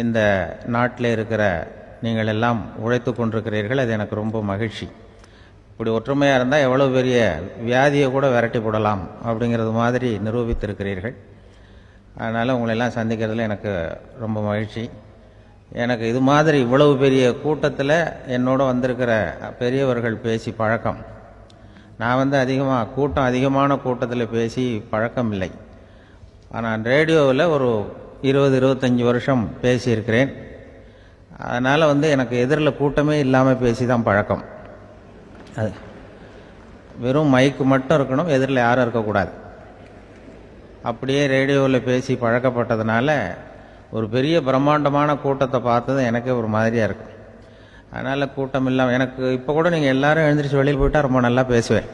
இந்த நாட்டில் இருக்கிற நீங்கள் எல்லாம் உழைத்து கொண்டிருக்கிறீர்கள். அது எனக்கு ரொம்ப மகிழ்ச்சி. இப்படி ஒற்றுமையாக இருந்தால் எவ்வளோ பெரிய வியாதியை கூட விரட்டி போடலாம் அப்படிங்கிறது மாதிரி நிரூபித்திருக்கிறீர்கள். அதனால் உங்களெல்லாம் சந்திக்கிறதுல எனக்கு ரொம்ப மகிழ்ச்சி. எனக்கு இது மாதிரி இவ்வளவு பெரிய கூட்டத்தில் என்னோட வந்திருக்கிற பெரியவர்கள் பேசி பழக்கம். நான் அதிகமான கூட்டத்தில் பேசி பழக்கம் இல்லை. ஆனால் ரேடியோவில் ஒரு 20-25 வருஷம் பேசியிருக்கிறேன். அதனால் எனக்கு எதிரில் கூட்டமே இல்லாமல் பேசி தான் பழக்கம். அது வெறும் மைக்கு மட்டும் இருக்கணும், எதிரில் யாரும் இருக்கக்கூடாது. அப்படியே ரேடியோவில் பேசி பழக்கப்பட்டதுனால ஒரு பெரிய பிரம்மாண்டமான கூட்டத்தை பார்த்தது எனக்கே ஒரு மாதிரியாக இருக்கும். அதனால் கூட்டம் இல்லாமல் எனக்கு இப்போ கூட நீங்கள் எல்லோரும் எழுந்திரிச்சு வெளியில் போயிட்டால் ரொம்ப நல்லா பேசுவேன்.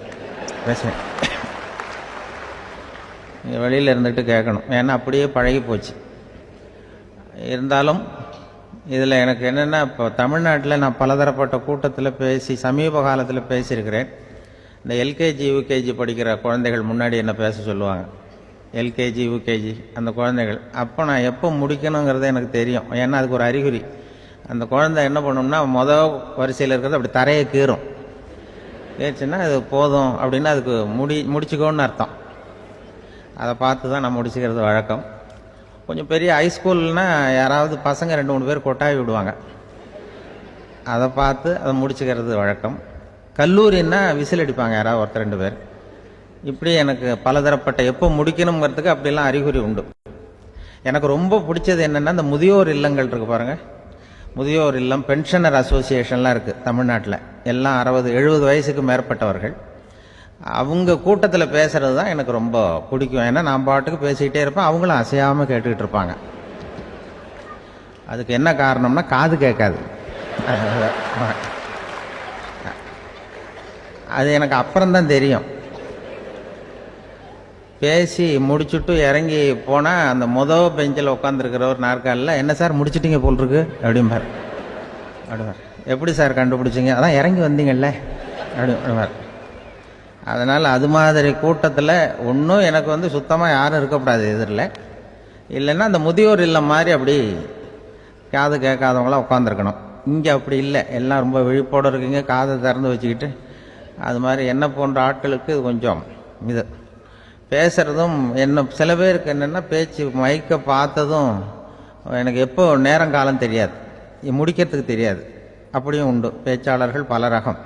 நீங்கள் வெளியில் இருந்துட்டு கேட்கணும், ஏன்னா அப்படியே பழகி போச்சு. இருந்தாலும் இதில் எனக்கு என்னென்னா, இப்போ தமிழ்நாட்டில் நான் பலதரப்பட்ட கூட்டத்தில் பேசி சமீப காலத்தில் பேசியிருக்கிறேன். இந்த எல்கேஜி யூகேஜி படிக்கிற குழந்தைகள் முன்னாடி என்ன பேச சொல்லுவாங்க, எல்கேஜி யூகேஜி அந்த குழந்தைகள். அப்போ நான் எப்போ முடிக்கணுங்கிறது எனக்கு தெரியும், ஏன்னா அதுக்கு ஒரு அறிகுறி. அந்த குழந்தை என்ன பண்ணணும்னா மொதல் வரிசையில் இருக்கிறது அப்படி தரையை கீறும். கேச்சுன்னா அது போதும் அப்படின்னு அதுக்கு முடிச்சுக்கோன்னு அர்த்தம். அதை பார்த்து தான் நான் முடிச்சுக்கிறது வழக்கம். கொஞ்சம் பெரிய ஹைஸ்கூல்னா யாராவது பசங்க 2-3 பேர் கொட்டாவி விடுவாங்க, அதை பார்த்து அதை முடிச்சுக்கிறது வழக்கம். கல்லூரின்னா விசில் அடிப்பாங்க யாராவது 1-2 பேர். இப்படி எனக்கு பலதரப்பட்ட எப்போ முடிக்கணுங்கிறதுக்கு அப்படிலாம் அறிகுறி உண்டு. எனக்கு ரொம்ப பிடிச்சது என்னென்னா, இந்த முதியோர் இல்லங்கள் இருக்கு பாருங்க, முதியோர் இல்லம், பென்ஷனர் அசோசியேஷன்லாம் இருக்குது தமிழ்நாட்டில். எல்லாம் 60-70 வயசுக்கு மேற்பட்டவர்கள். அவங்க கூட்டத்தில் பேசுகிறது தான் எனக்கு ரொம்ப பிடிக்கும். ஏன்னா நான் பாட்டுக்கு பேசிக்கிட்டே இருப்பேன், அவங்களும் அசையாமல் கேட்டுக்கிட்டு இருப்பாங்க. அதுக்கு என்ன காரணம்னா காது கேட்காது. அது எனக்கு அப்புறம்தான் தெரியும். பேசி முடிச்சுட்டு இறங்கி போனால் அந்த மொதல் பெஞ்சில் உட்காந்துருக்கிற ஒரு நாற்காலில், என்ன சார் முடிச்சிட்டிங்க போல் இருக்கு அப்படிம்பார். எப்படி சார் கண்டுபிடிச்சிங்க, அதான் இறங்கி வந்தீங்கல்ல அப்படிம்பார். அதனால் அது மாதிரி கூட்டத்தில் ஒன்றும் எனக்கு சுத்தமாக யாரும் இருக்கக்கூடாது எதிரில். இல்லைன்னா அந்த முதியோர் இல்லம் மாதிரி அப்படி காது கேட்காதவங்களாம் உட்காந்துருக்கணும். இங்கே அப்படி இல்லை, எல்லாம் ரொம்ப விழிப்போடு இருக்குங்க, காதை திறந்து வச்சுக்கிட்டு. அது மாதிரி என்ன போன்ற ஆட்களுக்கு இது கொஞ்சம் இது பேசுகிறதும் என்ன, சில பேருக்கு என்னென்னா பேச்சு மைக்கை பார்த்ததும் எனக்கு எப்போ நேரங்காலம் தெரியாது, முடிக்கிறதுக்கு தெரியாது. அப்படியும் உண்டு பேச்சாளர்கள் பல ரகம்.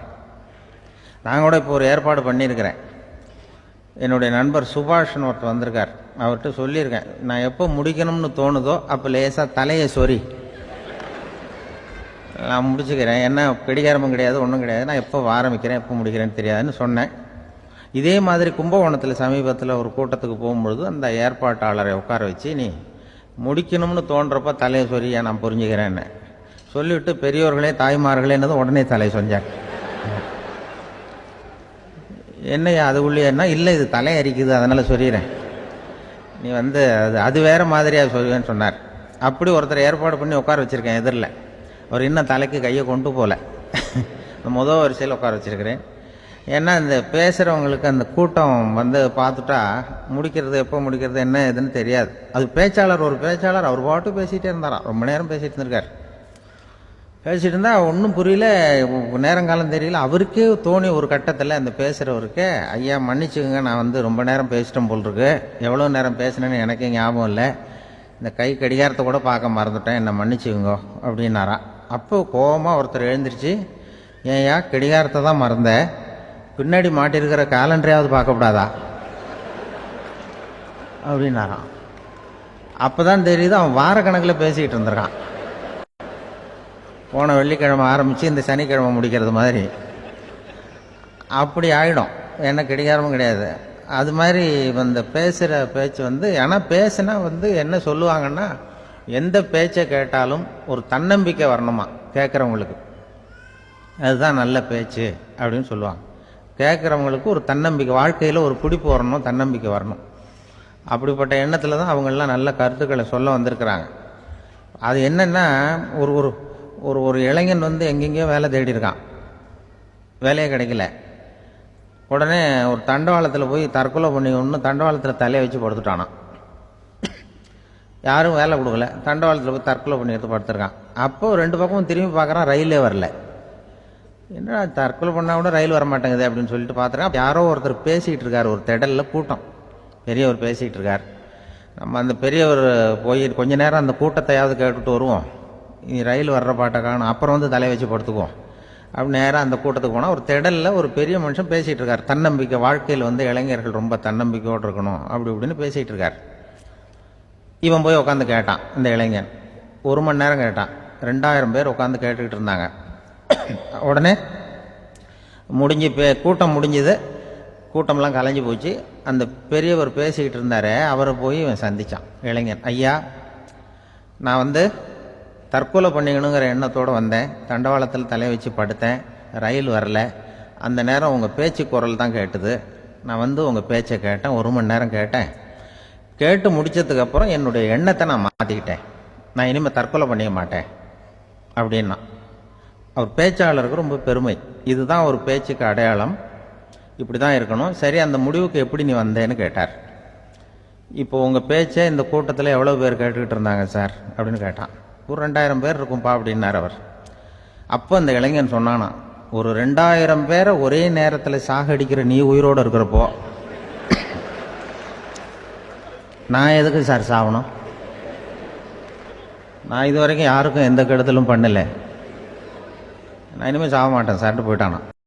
நான் கூட இப்போ ஒரு ஏற்பாடு பண்ணியிருக்கிறேன். என்னுடைய நண்பர் சுபாஷ்னு ஒருத்தர் வந்திருக்கார். அவர்கிட்ட சொல்லியிருக்கேன், நான் எப்போ முடிக்கணும்னு தோணுதோ அப்போ லேசாக தலையை சொறி நான் முடிச்சுக்கிறேன். என்ன கடிகாரமும் கிடையாது, ஒன்றும் கிடையாது. நான் எப்போ ஆரம்பிக்கிறேன் எப்போ முடிக்கிறேன்னு தெரியாதுன்னு சொன்னேன். இதே மாதிரி கும்பகோணத்தில் சமீபத்தில் ஒரு கூட்டத்துக்கு போகும்பொழுது அந்த ஏற்பாட்டாளரை உட்கார வச்சு, நீ முடிக்கணும்னு தோன்றப்ப தலையை சொரிய நான் புரிஞ்சுக்கிறேன்னு சொல்லிவிட்டு, பெரியோர்களே தாய்மார்களே என்னது உடனே தலையை சொன்னார். என்னையா அது உள்ளேன்னா, இல்லை இது தலை அரிக்குது அதனால் சொல்லிடுறேன், நீ அது வேற மாதிரியாக சொல்லுவேன்னு சொன்னார். அப்படி ஒருத்தர் ஏற்பாடு பண்ணி உட்கார வச்சுருக்கேன் எதிரில். அவர் இன்னும் தலைக்கு கையை கொண்டு போகல, முதல் வரிசையில் உட்கார வச்சுருக்கிறேன். ஏன்னா இந்த பேசுகிறவங்களுக்கு அந்த கூட்டம் பார்த்துட்டா முடிக்கிறது எப்போ முடிக்கிறது என்ன எதுன்னு தெரியாது. அது ஒரு பேச்சாளர் அவர் பாட்டு பேசிகிட்டே இருந்தாராம், ரொம்ப நேரம் பேசிகிட்டு இருந்திருக்கார். பேசிகிட்டு இருந்தால் ஒன்றும் புரியல, நேரங்காலம் தெரியல. அவருக்கே தோணி ஒரு கட்டத்தில் அந்த பேசுகிறவருக்கே, ஐயா மன்னிச்சுக்கோங்க, நான் ரொம்ப நேரம் பேசிட்டேன் போல் இருக்கு, எவ்வளோ நேரம் பேசினேன்னு எனக்கே ஞாபகம் இல்லை, இந்த கை கடிகாரத்தை கூட பார்க்க மறந்துட்டேன், என்னை மன்னிச்சுக்கோங்க அப்படின்னாராம். அப்போ கோபமாக ஒருத்தர் எழுந்திரிச்சு, ஏன்யா கடிகாரத்தை தான் மறந்த, பின்னாடி மாட்டிருக்கிற காலண்டரையாவது பார்க்கக்கூடாதா அப்படின்னாராம். அப்போ தான் தெரியுது அவன் வாரக்கணக்கில் பேசிக்கிட்டு இருந்திருக்கான். போன வெள்ளிக்கிழமை ஆரம்பித்து இந்த சனிக்கிழமை முடிக்கிறது மாதிரி அப்படி ஆகிடும். என்ன கடிகாரமும் கிடையாது. அது மாதிரி பேசுகிற பேச்சு ஆனால் பேசுனா என்ன சொல்லுவாங்கன்னா, எந்த பேச்சை கேட்டாலும் ஒரு தன்னம்பிக்கை வரணுமா கேட்குறவங்களுக்கு, அதுதான் நல்ல பேச்சு அப்படின்னு சொல்லுவாங்க. கேட்குறவங்களுக்கு ஒரு தன்னம்பிக்கை, வாழ்க்கையில் ஒரு பிடிப்பு வரணும், தன்னம்பிக்கை வரணும். அப்படிப்பட்ட எண்ணத்தில் தான் அவங்கெல்லாம் நல்ல கருத்துக்களை சொல்ல வந்திருக்கிறாங்க. அது என்னென்னா, ஒரு ஒரு ஒரு இளைஞன் எங்கெங்கேயோ வேலை தேடி இருக்கான், வேலையே கிடைக்கல. உடனே ஒரு தண்டவாளத்தில் போய் தற்கொலை பண்ணி ஒன்று தண்டவாளத்தில் தலையை வச்சு படுத்துட்டானான். யாரும் வேலை கொடுக்கல, தண்டவாளத்தில் போய் தற்கொலை பண்ணி எடுத்து படுத்திருக்கான். அப்போ ரெண்டு பக்கமும் திரும்பி பார்க்குறான், ரயிலே வரல. என்ன தற்கொலை பண்ணால் கூட ரயில் வர மாட்டேங்குது அப்படின்னு சொல்லிட்டு பார்த்துருக்கான். யாரோ ஒருத்தர் பேசிகிட்டு இருக்கார், ஒரு திடலில் கூட்டம், பெரியவர் பேசிகிட்டு இருக்கார். நம்ம அந்த பெரியவர் போய் கொஞ்ச நேரம் அந்த கூட்டத்தையாவது கேட்டுட்டு வருவோம், நீ ரயில் வர்ற பாட்டை காணும், அப்புறம் வந்து தலை வச்சு படுத்துக்குவோம் அப்படி நேராக அந்த கூட்டத்துக்கு போனால் ஒரு திடலில் ஒரு பெரிய மனுஷன் பேசிகிட்டு இருக்கார். தன்னம்பிக்கை, வாழ்க்கையில் இளைஞர்கள் ரொம்ப தன்னம்பிக்கையோடு இருக்கணும் அப்படி இப்படின்னு பேசிகிட்டு இருக்கார். இவன் போய் உட்காந்து கேட்டான். இந்த இளைஞன் 1 மணி நேரம் கேட்டான். 2000 பேர் உட்காந்து கேட்டுக்கிட்டு இருந்தாங்க. உடனே கூட்டம் முடிஞ்சுது, கூட்டம்லாம் கலைஞ்சு போச்சு. அந்த பெரியவர் பேசிக்கிட்டு இருந்தாரே அவரை போய் இவன் சந்தித்தான். இளைஞன், ஐயா, நான் தற்கொலை பண்ணிக்கணுங்கிற எண்ணத்தோடு வந்தேன், தண்டவாளத்தில் தலை வச்சு படுத்தேன், ரயில் வரல, அந்த நேரம் உங்கள் பேச்சு குரல் தான் கேட்டுது, நான் உங்கள் பேச்சை கேட்டேன், 1 மணி நேரம் கேட்டேன், கேட்டு முடித்ததுக்கப்புறம் என்னுடைய எண்ணத்தை நான் மாற்றிக்கிட்டேன், நான் இனிமேல் தற்கொலை பண்ணிக்க மாட்டேன் அப்படின்னா. அவர் பேச்சாளருக்கு ரொம்ப பெருமை, இதுதான் ஒரு பேச்சுக்கு அடையாளம், இப்படி தான் இருக்கணும். சரி, அந்த முடிவுக்கு எப்படி நீ வந்தேன்னு கேட்டார். இப்போ உங்கள் பேச்சை இந்த கூட்டத்தில் எவ்வளோ பேர் கேட்டுக்கிட்டு இருந்தாங்க சார் அப்படின்னு கேட்டான். ஒரு 2000 பேர் இருக்கும்பா அப்படின்னார் அவர். அப்போ அந்த இளைஞன் சொன்னானா, ஒரு 2000 பேரை ஒரே நேரத்தில் சாகடிக்கிற நீ உயிரோடு இருக்கிறப்போ நான் எதுக்கு சார் சாகணும்? நான் இது வரைக்கும் யாருக்கும் எந்த கெடுதலும் பண்ணலை, நான் இனிமேல் சாக மாட்டேன் சார்ட்டு போயிட்டானா.